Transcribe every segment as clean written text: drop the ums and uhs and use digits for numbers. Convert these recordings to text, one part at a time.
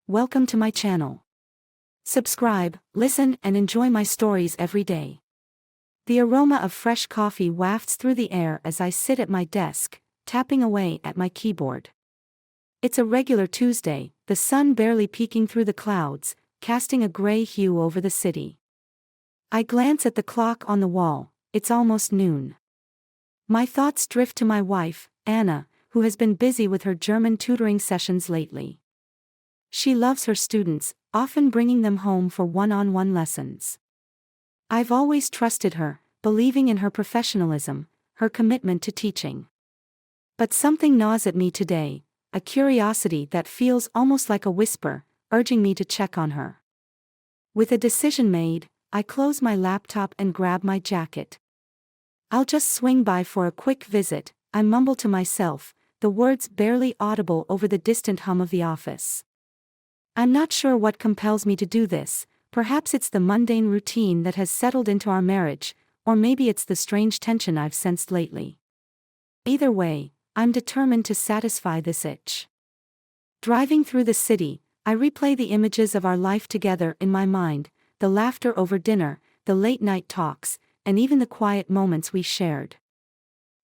Welcome to my channel. Subscribe, listen, and enjoy my stories every day. The aroma of fresh coffee wafts through the air as I sit at my desk, tapping away at my keyboard. It's a regular Tuesday, the sun barely peeking through the clouds, casting a gray hue over the city. I glance at the clock on the wall. It's almost noon. My thoughts drift to my wife, Anna, who has been busy with her German tutoring sessions lately. She loves her students, often bringing them home for one-on-one lessons. I've always trusted her, believing in her professionalism, her commitment to teaching. But something gnaws at me today, a curiosity that feels almost like a whisper, urging me to check on her. With a decision made, I close my laptop and grab my jacket. I'll just swing by for a quick visit, I mumble to myself, the words barely audible over the distant hum of the office. I'm not sure what compels me to do this. Perhaps it's the mundane routine that has settled into our marriage, or maybe it's the strange tension I've sensed lately. Either way, I'm determined to satisfy this itch. Driving through the city, I replay the images of our life together in my mind, the laughter over dinner, the late-night talks, and even the quiet moments we shared.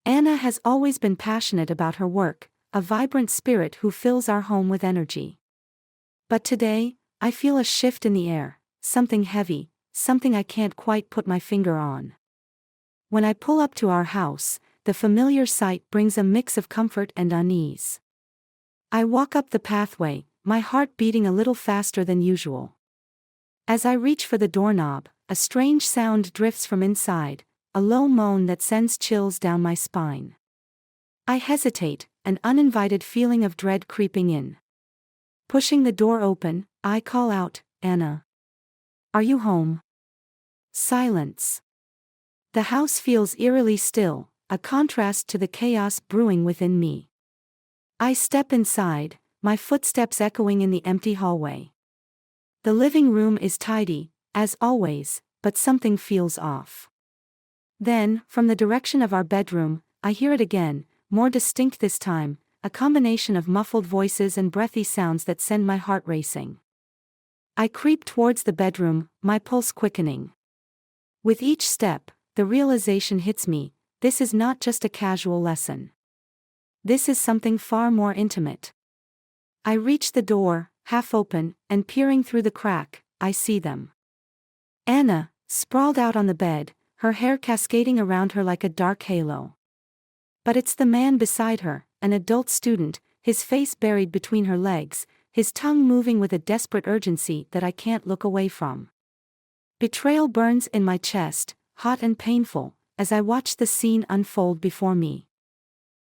Anna has always been passionate about her work, a vibrant spirit who fills our home with energy. But today, I feel a shift in the air, something heavy, something I can't quite put my finger on. When I pull up to our house, the familiar sight brings a mix of comfort and unease. I walk up the pathway, my heart beating a little faster than usual. As I reach for the doorknob, a strange sound drifts from inside, a low moan that sends chills down my spine. I hesitate, an uninvited feeling of dread creeping in. Pushing the door open, I call out, "Anna. Are you home?" Silence. The house feels eerily still, a contrast to the chaos brewing within me. I step inside, my footsteps echoing in the empty hallway. The living room is tidy, as always, but something feels off. Then, from the direction of our bedroom, I hear it again, more distinct this time, a combination of muffled voices and breathy sounds that send my heart racing. I creep towards the bedroom, my pulse quickening. With each step, the realization hits me, this is not just a casual lesson. This is something far more intimate. I reach the door, half open, and peering through the crack, I see them. Anna, sprawled out on the bed, her hair cascading around her like a dark halo. But it's the man beside her, an adult student, his face buried between her legs, his tongue moving with a desperate urgency that I can't look away from. Betrayal burns in my chest, hot and painful, as I watch the scene unfold before me.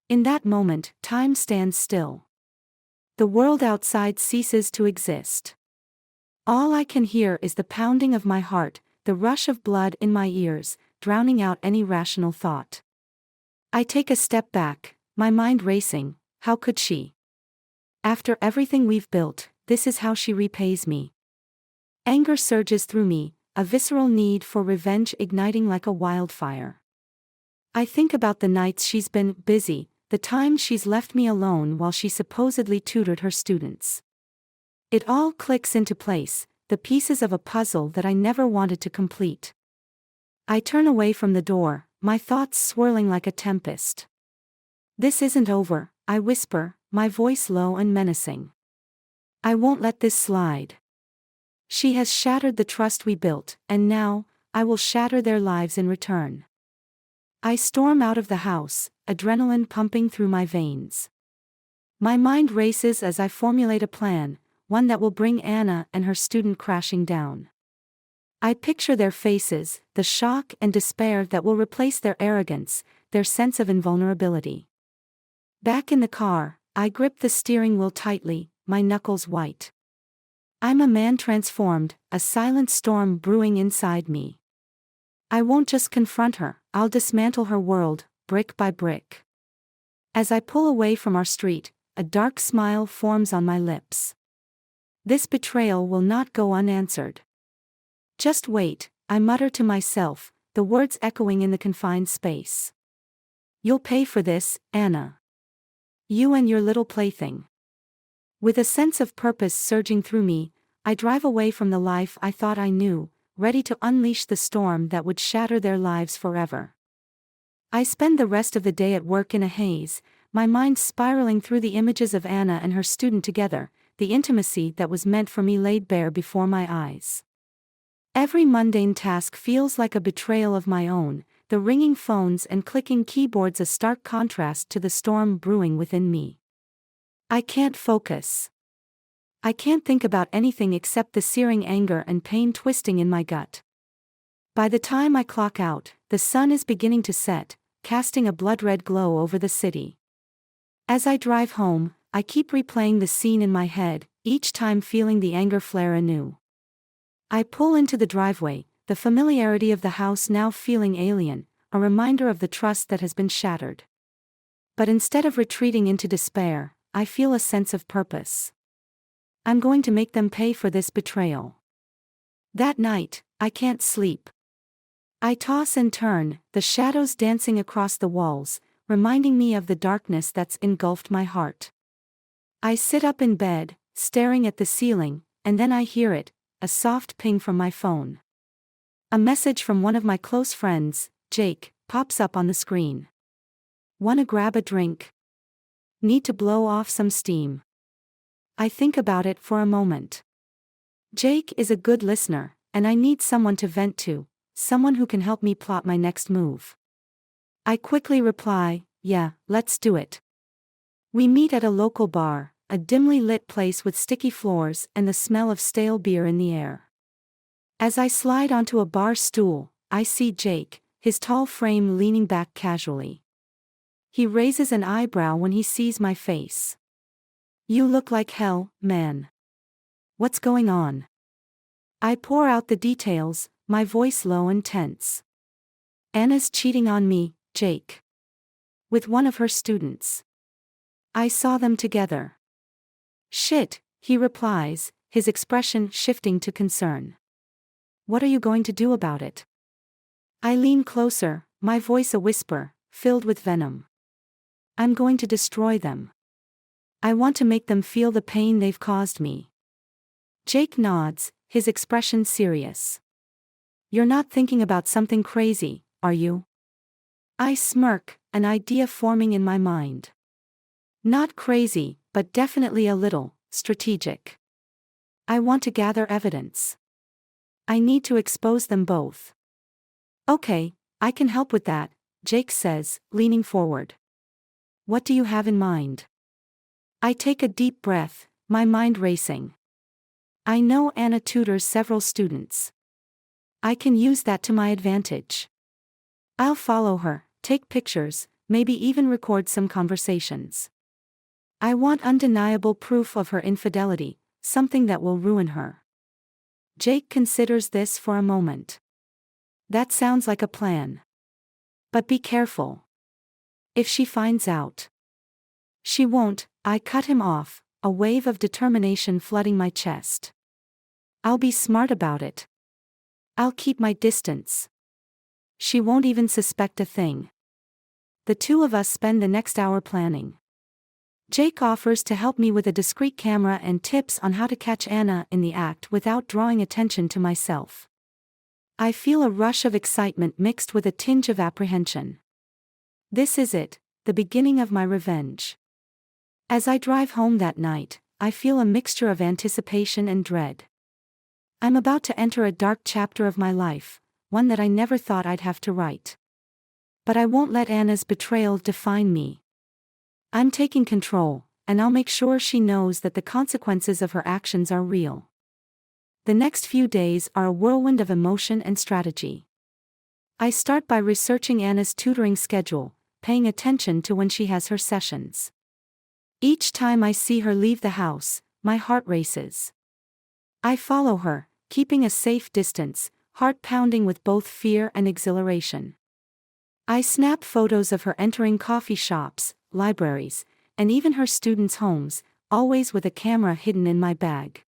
In that moment, time stands still. The world outside ceases to exist. All I can hear is the pounding of my heart, the rush of blood in my ears, drowning out any rational thought. I take a step back, my mind racing. How could she? After everything we've built, this is how she repays me. Anger surges through me, a visceral need for revenge igniting like a wildfire. I think about the nights she's been busy, the times she's left me alone while she supposedly tutored her students. It all clicks into place, the pieces of a puzzle that I never wanted to complete. I turn away from the door, my thoughts swirling like a tempest. This isn't over, I whisper, my voice low and menacing. I won't let this slide. She has shattered the trust we built, and now, I will shatter their lives in return. I storm out of the house, adrenaline pumping through my veins. My mind races as I formulate a plan, one that will bring Anna and her student crashing down. I picture their faces, the shock and despair that will replace their arrogance, their sense of invulnerability. Back in the car, I grip the steering wheel tightly, my knuckles white. I'm a man transformed, a silent storm brewing inside me. I won't just confront her, I'll dismantle her world, brick by brick. As I pull away from our street, a dark smile forms on my lips. This betrayal will not go unanswered. Just wait, I mutter to myself, the words echoing in the confined space. You'll pay for this, Anna. You and your little plaything. With a sense of purpose surging through me, I drive away from the life I thought I knew, ready to unleash the storm that would shatter their lives forever. I spend the rest of the day at work in a haze, my mind spiraling through the images of Anna and her student together, the intimacy that was meant for me laid bare before my eyes. Every mundane task feels like a betrayal of my own, the ringing phones and clicking keyboards a stark contrast to the storm brewing within me. I can't focus. I can't think about anything except the searing anger and pain twisting in my gut. By the time I clock out, the sun is beginning to set, casting a blood-red glow over the city. As I drive home, I keep replaying the scene in my head, each time feeling the anger flare anew. I pull into the driveway, the familiarity of the house now feeling alien, a reminder of the trust that has been shattered. But instead of retreating into despair, I feel a sense of purpose. I'm going to make them pay for this betrayal. That night, I can't sleep. I toss and turn, the shadows dancing across the walls, reminding me of the darkness that's engulfed my heart. I sit up in bed, staring at the ceiling, and then I hear it, a soft ping from my phone. A message from one of my close friends, Jake, pops up on the screen. "Wanna grab a drink? Need to blow off some steam." I think about it for a moment. Jake is a good listener, and I need someone to vent to, someone who can help me plot my next move. I quickly reply, "Yeah, let's do it." We meet at a local bar, a dimly lit place with sticky floors and the smell of stale beer in the air. As I slide onto a bar stool, I see Jake, his tall frame leaning back casually. He raises an eyebrow when he sees my face. "You look like hell, man. What's going on?" I pour out the details, my voice low and tense. "Anna's cheating on me, Jake. With one of her students. I saw them together." "Shit," he replies, his expression shifting to concern. "What are you going to do about it?" I lean closer, my voice a whisper, filled with venom. "I'm going to destroy them. I want to make them feel the pain they've caused me." Jake nods, his expression serious. "You're not thinking about something crazy, are you?" I smirk, an idea forming in my mind. "Not crazy, but definitely a little strategic. I want to gather evidence. I need to expose them both." "Okay, I can help with that," Jake says, leaning forward. "What do you have in mind?" I take a deep breath, my mind racing. I know Anna tutors several students. I can use that to my advantage. I'll follow her, take pictures, maybe even record some conversations. I want undeniable proof of her infidelity, something that will ruin her. Jake considers this for a moment. "That sounds like a plan. But be careful. If she finds out." "She won't," I cut him off, a wave of determination flooding my chest. "I'll be smart about it. I'll keep my distance. She won't even suspect a thing." The two of us spend the next hour planning. Jake offers to help me with a discreet camera and tips on how to catch Anna in the act without drawing attention to myself. I feel a rush of excitement mixed with a tinge of apprehension. This is it, the beginning of my revenge. As I drive home that night, I feel a mixture of anticipation and dread. I'm about to enter a dark chapter of my life, one that I never thought I'd have to write. But I won't let Anna's betrayal define me. I'm taking control, and I'll make sure she knows that the consequences of her actions are real. The next few days are a whirlwind of emotion and strategy. I start by researching Anna's tutoring schedule, paying attention to when she has her sessions. Each time I see her leave the house, my heart races. I follow her, keeping a safe distance, heart pounding with both fear and exhilaration. I snap photos of her entering coffee shops, libraries, and even her students' homes, always with a camera hidden in my bag.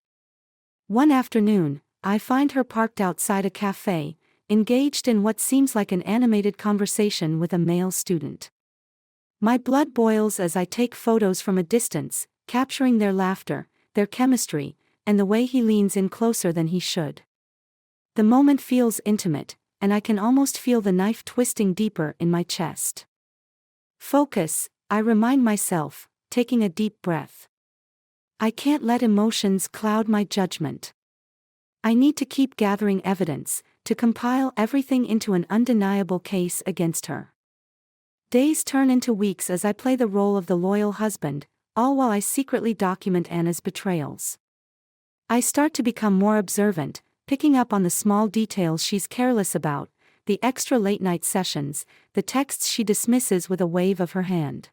One afternoon, I find her parked outside a cafe, engaged in what seems like an animated conversation with a male student. My blood boils as I take photos from a distance, capturing their laughter, their chemistry, and the way he leans in closer than he should. The moment feels intimate, and I can almost feel the knife twisting deeper in my chest. Focus, I remind myself, taking a deep breath. I can't let emotions cloud my judgment. I need to keep gathering evidence, to compile everything into an undeniable case against her. Days turn into weeks as I play the role of the loyal husband, all while I secretly document Anna's betrayals. I start to become more observant, picking up on the small details she's careless about, the extra late-night sessions, the texts she dismisses with a wave of her hand.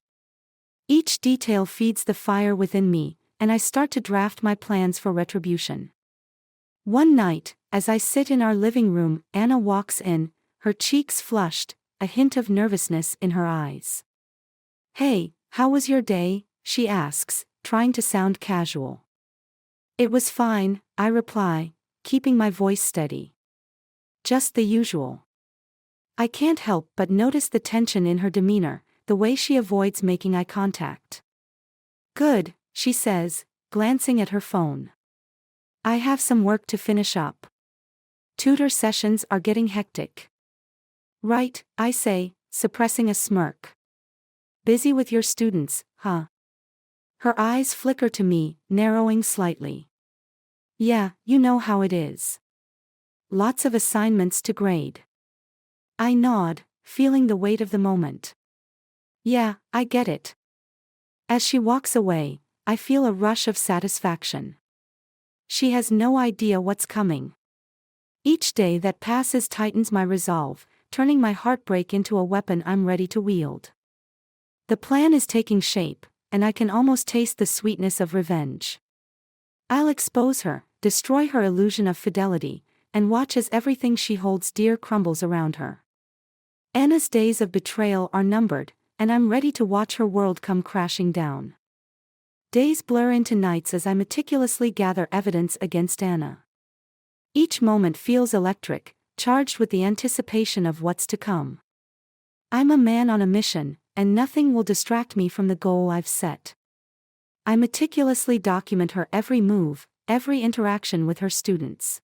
Each detail feeds the fire within me, and I start to draft my plans for retribution. One night, as I sit in our living room, Anna walks in, her cheeks flushed, a hint of nervousness in her eyes. "Hey, how was your day?" she asks, trying to sound casual. "It was fine," I reply, keeping my voice steady. "Just the usual." I can't help but notice the tension in her demeanor, the way she avoids making eye contact. "Good," she says, glancing at her phone. "I have some work to finish up. Tutor sessions are getting hectic." "Right," I say, suppressing a smirk. "Busy with your students, huh?" Her eyes flicker to me, narrowing slightly. "Yeah, you know how it is. Lots of assignments to grade." I nod, feeling the weight of the moment. "Yeah, I get it." As she walks away, I feel a rush of satisfaction. She has no idea what's coming. Each day that passes tightens my resolve, turning my heartbreak into a weapon I'm ready to wield. The plan is taking shape, and I can almost taste the sweetness of revenge. I'll expose her, destroy her illusion of fidelity, and watch as everything she holds dear crumbles around her. Anna's days of betrayal are numbered, and I'm ready to watch her world come crashing down. Days blur into nights as I meticulously gather evidence against Anna. Each moment feels electric, charged with the anticipation of what's to come. I'm a man on a mission, and nothing will distract me from the goal I've set. I meticulously document her every move, every interaction with her students.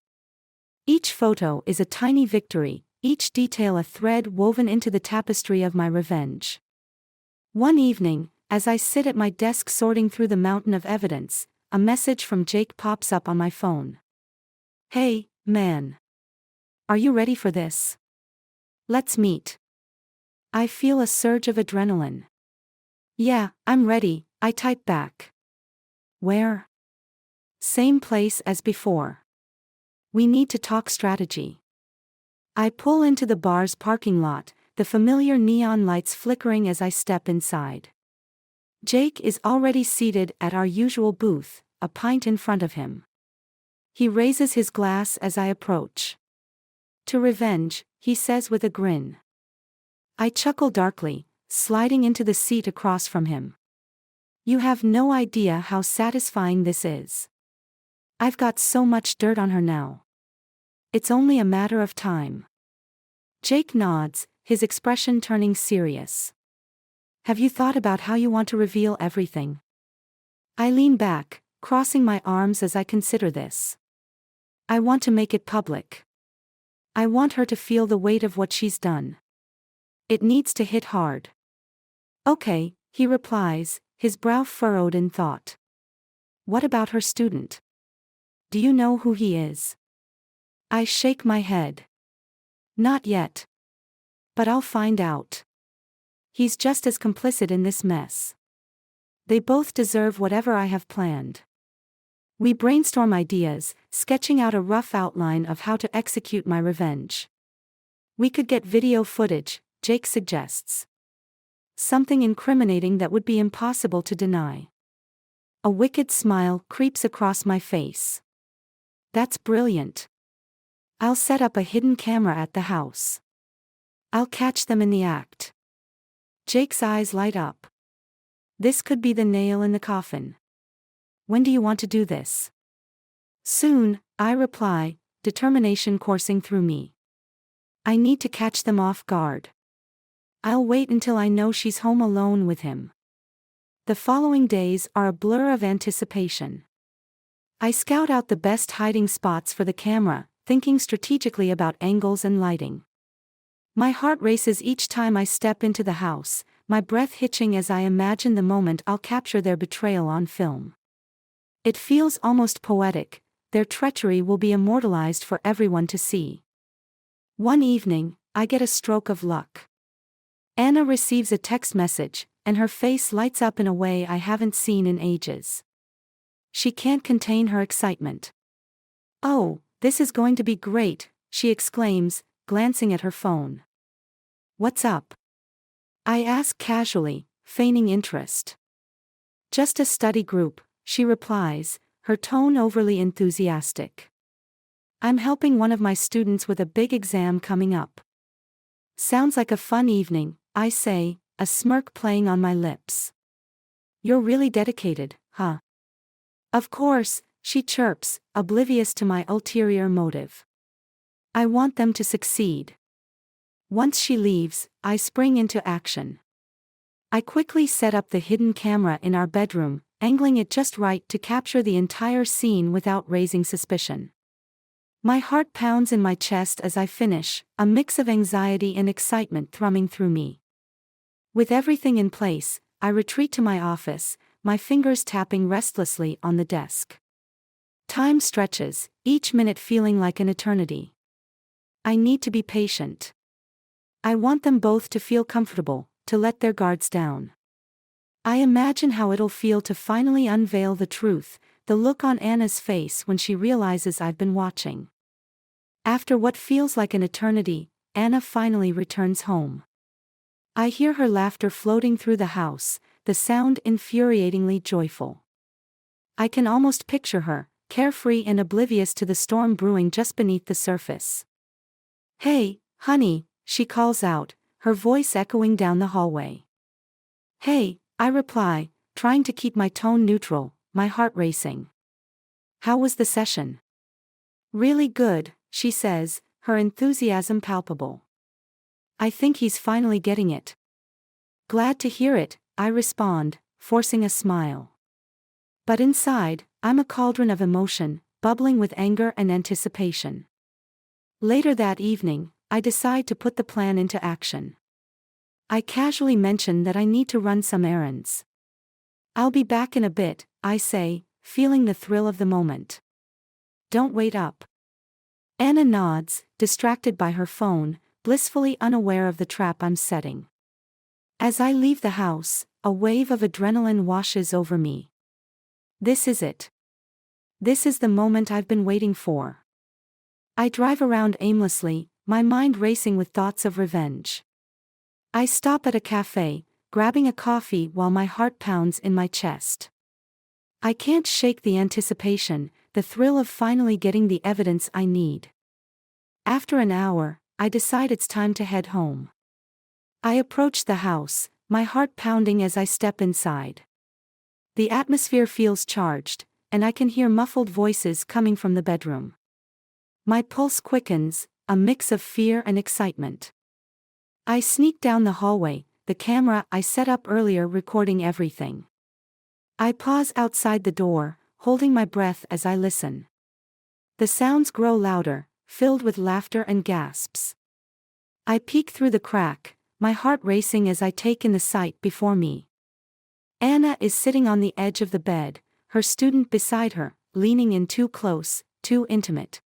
Each photo is a tiny victory, each detail a thread woven into the tapestry of my revenge. One evening, as I sit at my desk sorting through the mountain of evidence, a message from Jake pops up on my phone. "Hey, man. Are you ready for this? Let's meet." I feel a surge of adrenaline. "Yeah, I'm ready," I type back. "Where?" "Same place as before. We need to talk strategy." I pull into the bar's parking lot, the familiar neon lights flickering as I step inside. Jake is already seated at our usual booth, a pint in front of him. He raises his glass as I approach. "To revenge," he says with a grin. I chuckle darkly, sliding into the seat across from him. "You have no idea how satisfying this is. I've got so much dirt on her now. It's only a matter of time." Jake nods, his expression turning serious. "Have you thought about how you want to reveal everything?" I lean back, crossing my arms as I consider this. "I want to make it public. I want her to feel the weight of what she's done. It needs to hit hard." "Okay," he replies, his brow furrowed in thought. "What about her student? Do you know who he is?" I shake my head. "Not yet. But I'll find out. He's just as complicit in this mess. They both deserve whatever I have planned." We brainstorm ideas, sketching out a rough outline of how to execute my revenge. "We could get video footage," Jake suggests. "Something incriminating that would be impossible to deny." A wicked smile creeps across my face. "That's brilliant. I'll set up a hidden camera at the house. I'll catch them in the act." Jake's eyes light up. This could be the nail in the coffin. "When do you want to do this?" "Soon," I reply, determination coursing through me. "I need to catch them off guard. I'll wait until I know she's home alone with him." The following days are a blur of anticipation. I scout out the best hiding spots for the camera, thinking strategically about angles and lighting. My heart races each time I step into the house, my breath hitching as I imagine the moment I'll capture their betrayal on film. It feels almost poetic, their treachery will be immortalized for everyone to see. One evening, I get a stroke of luck. Anna receives a text message, and her face lights up in a way I haven't seen in ages. She can't contain her excitement. "Oh, this is going to be great," she exclaims, glancing at her phone. "What's up?" I ask casually, feigning interest. "Just a study group," she replies, her tone overly enthusiastic. "I'm helping one of my students with a big exam coming up." "Sounds like a fun evening," I say, a smirk playing on my lips. "You're really dedicated, huh?" "Of course," she chirps, oblivious to my ulterior motive. "I want them to succeed." Once she leaves, I spring into action. I quickly set up the hidden camera in our bedroom, angling it just right to capture the entire scene without raising suspicion. My heart pounds in my chest as I finish, a mix of anxiety and excitement thrumming through me. With everything in place, I retreat to my office, my fingers tapping restlessly on the desk. Time stretches, each minute feeling like an eternity. I need to be patient. I want them both to feel comfortable, to let their guards down. I imagine how it'll feel to finally unveil the truth, the look on Anna's face when she realizes I've been watching. After what feels like an eternity, Anna finally returns home. I hear her laughter floating through the house, the sound infuriatingly joyful. I can almost picture her, carefree and oblivious to the storm brewing just beneath the surface. "Hey, honey," she calls out, her voice echoing down the hallway. "Hey," I reply, trying to keep my tone neutral, my heart racing. "How was the session?" "Really good," she says, her enthusiasm palpable. "I think he's finally getting it." "Glad to hear it," I respond, forcing a smile. But inside, I'm a cauldron of emotion, bubbling with anger and anticipation. Later that evening, I decide to put the plan into action. I casually mention that I need to run some errands. "I'll be back in a bit," I say, feeling the thrill of the moment. "Don't wait up." Anna nods, distracted by her phone, blissfully unaware of the trap I'm setting. As I leave the house, a wave of adrenaline washes over me. This is it. This is the moment I've been waiting for. I drive around aimlessly, my mind racing with thoughts of revenge. I stop at a cafe, grabbing a coffee while my heart pounds in my chest. I can't shake the anticipation, the thrill of finally getting the evidence I need. After an hour, I decide it's time to head home. I approach the house, my heart pounding as I step inside. The atmosphere feels charged, and I can hear muffled voices coming from the bedroom. My pulse quickens, a mix of fear and excitement. I sneak down the hallway, the camera I set up earlier recording everything. I pause outside the door, holding my breath as I listen. The sounds grow louder, filled with laughter and gasps. I peek through the crack, my heart racing as I take in the sight before me. Anna is sitting on the edge of the bed, her student beside her, leaning in too close, too intimate.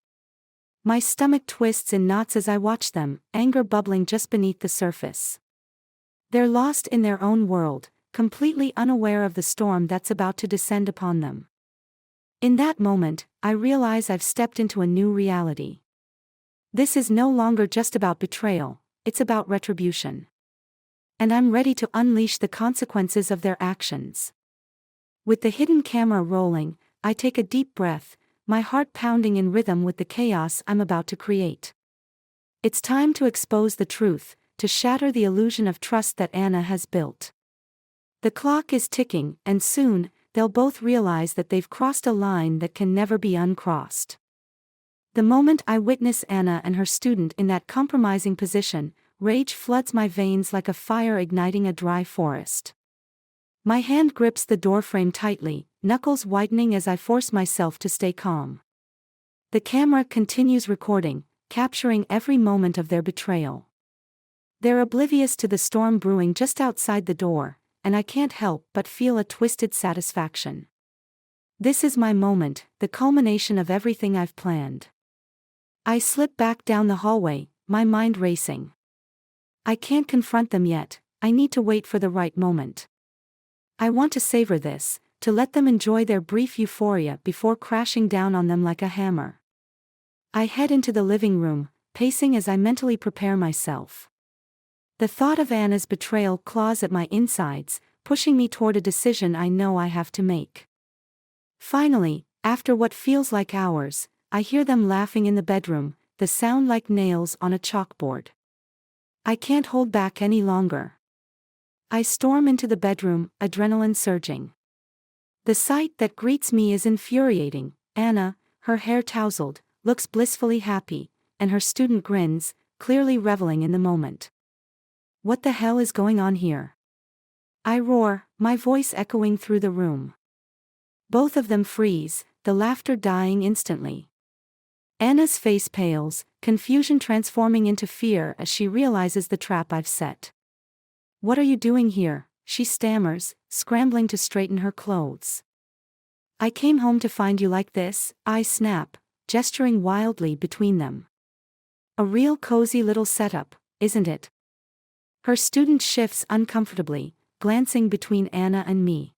My stomach twists in knots as I watch them, anger bubbling just beneath the surface. They're lost in their own world, completely unaware of the storm that's about to descend upon them. In that moment, I realize I've stepped into a new reality. This is no longer just about betrayal, it's about retribution. And I'm ready to unleash the consequences of their actions. With the hidden camera rolling, I take a deep breath, my heart pounding in rhythm with the chaos I'm about to create. It's time to expose the truth, to shatter the illusion of trust that Anna has built. The clock is ticking, and soon, they'll both realize that they've crossed a line that can never be uncrossed. The moment I witness Anna and her student in that compromising position, rage floods my veins like a fire igniting a dry forest. My hand grips the doorframe tightly, knuckles whitening as I force myself to stay calm. The camera continues recording, capturing every moment of their betrayal. They're oblivious to the storm brewing just outside the door, and I can't help but feel a twisted satisfaction. This is my moment, the culmination of everything I've planned. I slip back down the hallway, my mind racing. I can't confront them yet, I need to wait for the right moment. I want to savor this, to let them enjoy their brief euphoria before crashing down on them like a hammer. I head into the living room, pacing as I mentally prepare myself. The thought of Anna's betrayal claws at my insides, pushing me toward a decision I know I have to make. Finally, after what feels like hours, I hear them laughing in the bedroom, the sound like nails on a chalkboard. I can't hold back any longer. I storm into the bedroom, adrenaline surging. The sight that greets me is infuriating. Anna, her hair tousled, looks blissfully happy, and her student grins, clearly reveling in the moment. What the hell is going on here? I roar, my voice echoing through the room. Both of them freeze, the laughter dying instantly. Anna's face pales, confusion transforming into fear as she realizes the trap I've set. "What are you doing here?" she stammers, scrambling to straighten her clothes. "I came home to find you like this," I snap, gesturing wildly between them. "A real cozy little setup, isn't it?" Her student shifts uncomfortably, glancing between Anna and me.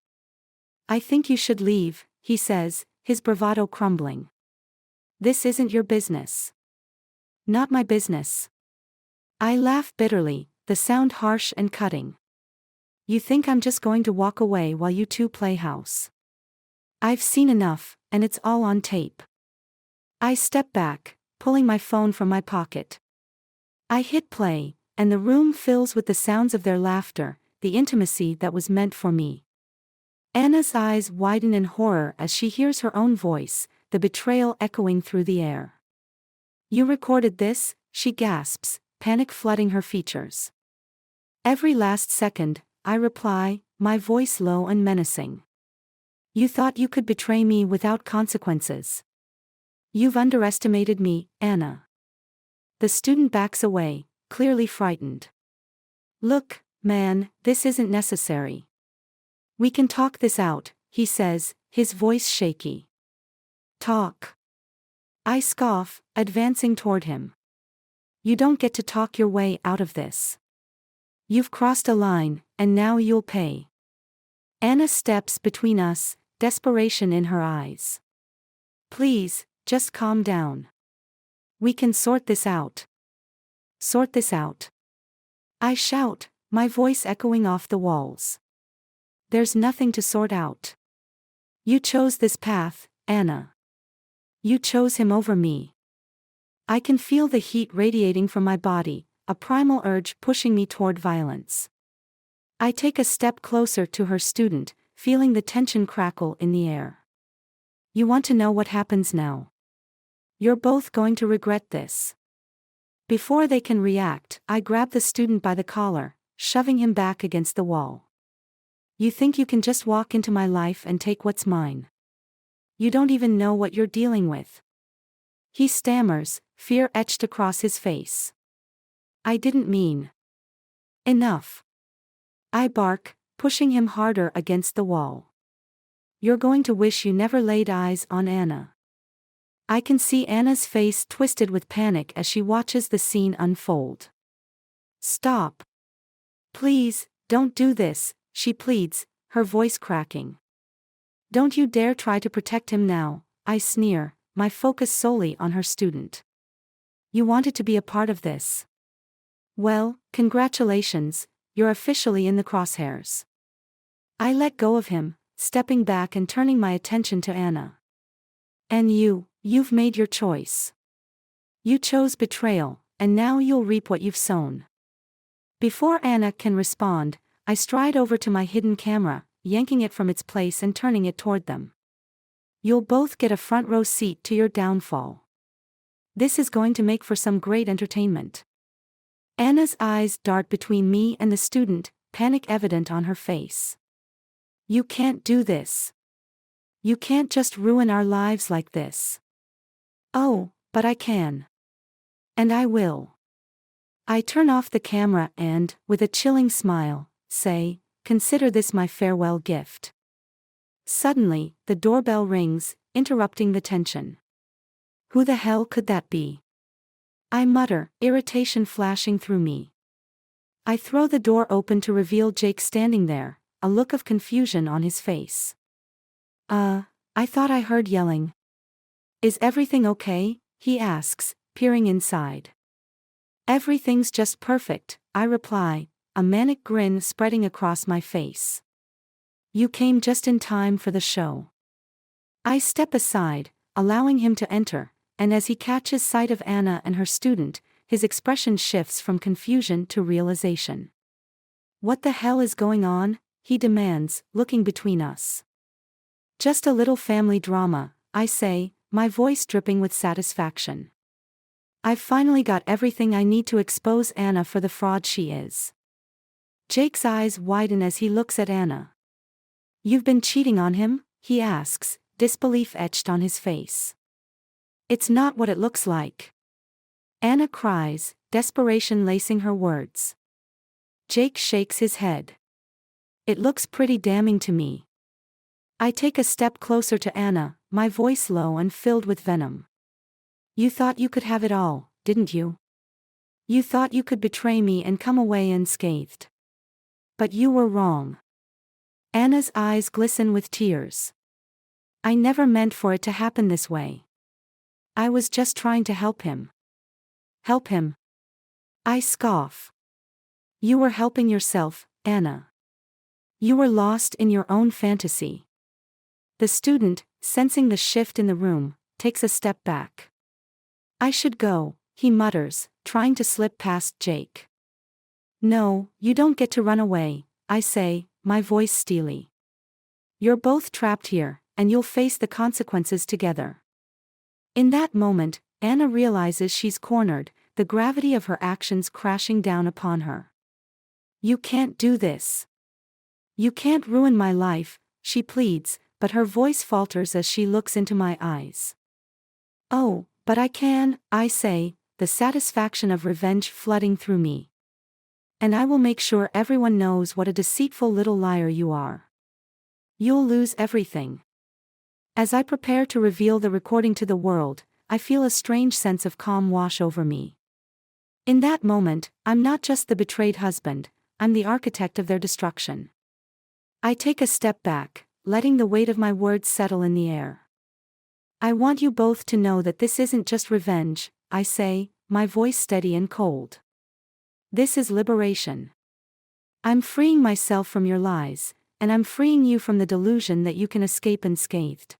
"I think you should leave," he says, his bravado crumbling. "This isn't your business." "Not my business." I laugh bitterly, the sound harsh and cutting. "You think I'm just going to walk away while you two play house? I've seen enough, and it's all on tape." I step back, pulling my phone from my pocket. I hit play, and the room fills with the sounds of their laughter, the intimacy that was meant for me. Anna's eyes widen in horror as she hears her own voice, the betrayal echoing through the air. "You recorded this?" she gasps, panic flooding her features. Every last second, I reply, my voice low and menacing. "You thought you could betray me without consequences. You've underestimated me, Anna." The student backs away, clearly frightened. "Look, man, this isn't necessary. We can talk this out," he says, his voice shaky. "Talk?" I scoff, advancing toward him. "You don't get to talk your way out of this. You've crossed a line, and now you'll pay." Anna steps between us, desperation in her eyes. "Please, just calm down. We can sort this out." "Sort this out?" I shout, my voice echoing off the walls. "There's nothing to sort out. You chose this path, Anna. You chose him over me." I can feel the heat radiating from my body, a primal urge pushing me toward violence. I take a step closer to her student, feeling the tension crackle in the air. "You want to know what happens now? You're both going to regret this." Before they can react, I grab the student by the collar, shoving him back against the wall. "You think you can just walk into my life and take what's mine? You don't even know what you're dealing with." He stammers, fear etched across his face. "I didn't mean." "Enough." I bark, pushing him harder against the wall. "You're going to wish you never laid eyes on Anna." I can see Anna's face twisted with panic as she watches the scene unfold. "Stop. Please, don't do this," she pleads, her voice cracking. "Don't you dare try to protect him now," I sneer, my focus solely on her student. "You wanted to be a part of this. Well, congratulations, you're officially in the crosshairs." I let go of him, stepping back and turning my attention to Anna. "And you've made your choice. You chose betrayal, and now you'll reap what you've sown." Before Anna can respond, I stride over to my hidden camera, yanking it from its place and turning it toward them. "You'll both get a front row seat to your downfall. This is going to make for some great entertainment." Anna's eyes dart between me and the student, panic evident on her face. You can't do this. You can't just ruin our lives like this. Oh, but I can. And I will. I turn off the camera and, with a chilling smile, say, consider this my farewell gift. Suddenly, the doorbell rings, interrupting the tension. Who the hell could that be? I mutter, irritation flashing through me. I throw the door open to reveal Jake standing there, a look of confusion on his face. I thought I heard yelling. Is everything okay? He asks, peering inside. Everything's just perfect, I reply, a manic grin spreading across my face. You came just in time for the show. I step aside, allowing him to enter, and as he catches sight of Anna and her student, his expression shifts from confusion to realization. What the hell is going on? He demands, looking between us. Just a little family drama, I say, my voice dripping with satisfaction. I've finally got everything I need to expose Anna for the fraud she is. Jake's eyes widen as he looks at Anna. You've been cheating on him? He asks, disbelief etched on his face. It's not what it looks like. Anna cries, desperation lacing her words. Jake shakes his head. It looks pretty damning to me. I take a step closer to Anna, my voice low and filled with venom. You thought you could have it all, didn't you? You thought you could betray me and come away unscathed. But you were wrong. Anna's eyes glisten with tears. I never meant for it to happen this way. I was just trying to help him. Help him? I scoff. You were helping yourself, Anna. You were lost in your own fantasy. The student, sensing the shift in the room, takes a step back. I should go, he mutters, trying to slip past Jake. No, you don't get to run away, I say, my voice steely. You're both trapped here, and you'll face the consequences together. In that moment, Anna realizes she's cornered, the gravity of her actions crashing down upon her. You can't do this. You can't ruin my life, she pleads, but her voice falters as she looks into my eyes. Oh, but I can, I say, the satisfaction of revenge flooding through me. And I will make sure everyone knows what a deceitful little liar you are. You'll lose everything. As I prepare to reveal the recording to the world, I feel a strange sense of calm wash over me. In that moment, I'm not just the betrayed husband, I'm the architect of their destruction. I take a step back, letting the weight of my words settle in the air. I want you both to know that this isn't just revenge, I say, my voice steady and cold. This is liberation. I'm freeing myself from your lies, and I'm freeing you from the delusion that you can escape unscathed.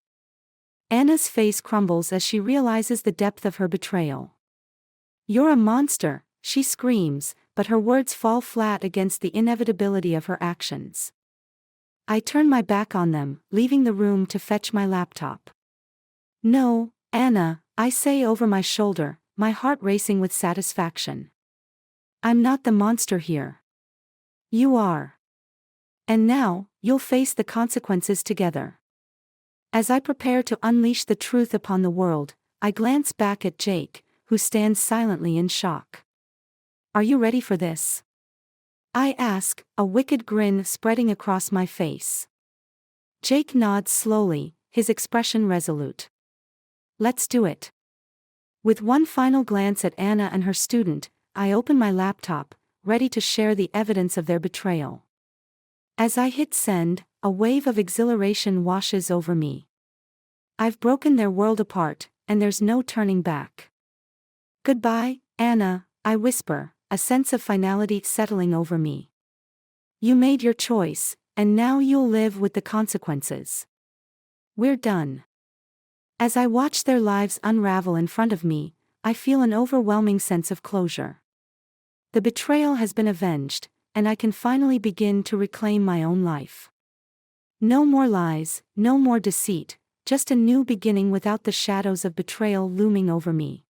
Anna's face crumbles as she realizes the depth of her betrayal. You're a monster, she screams, but her words fall flat against the inevitability of her actions. I turn my back on them, leaving the room to fetch my laptop. No, Anna, I say over my shoulder, my heart racing with satisfaction. I'm not the monster here. You are. And now, you'll face the consequences together. As I prepare to unleash the truth upon the world, I glance back at Jake, who stands silently in shock. Are you ready for this? I ask, a wicked grin spreading across my face. Jake nods slowly, his expression resolute. Let's do it. With one final glance at Anna and her student, I open my laptop, ready to share the evidence of their betrayal. As I hit send, a wave of exhilaration washes over me. I've broken their world apart, and there's no turning back. Goodbye, Anna, I whisper, a sense of finality settling over me. You made your choice, and now you'll live with the consequences. We're done. As I watch their lives unravel in front of me, I feel an overwhelming sense of closure. The betrayal has been avenged, and I can finally begin to reclaim my own life. No more lies, no more deceit, just a new beginning without the shadows of betrayal looming over me.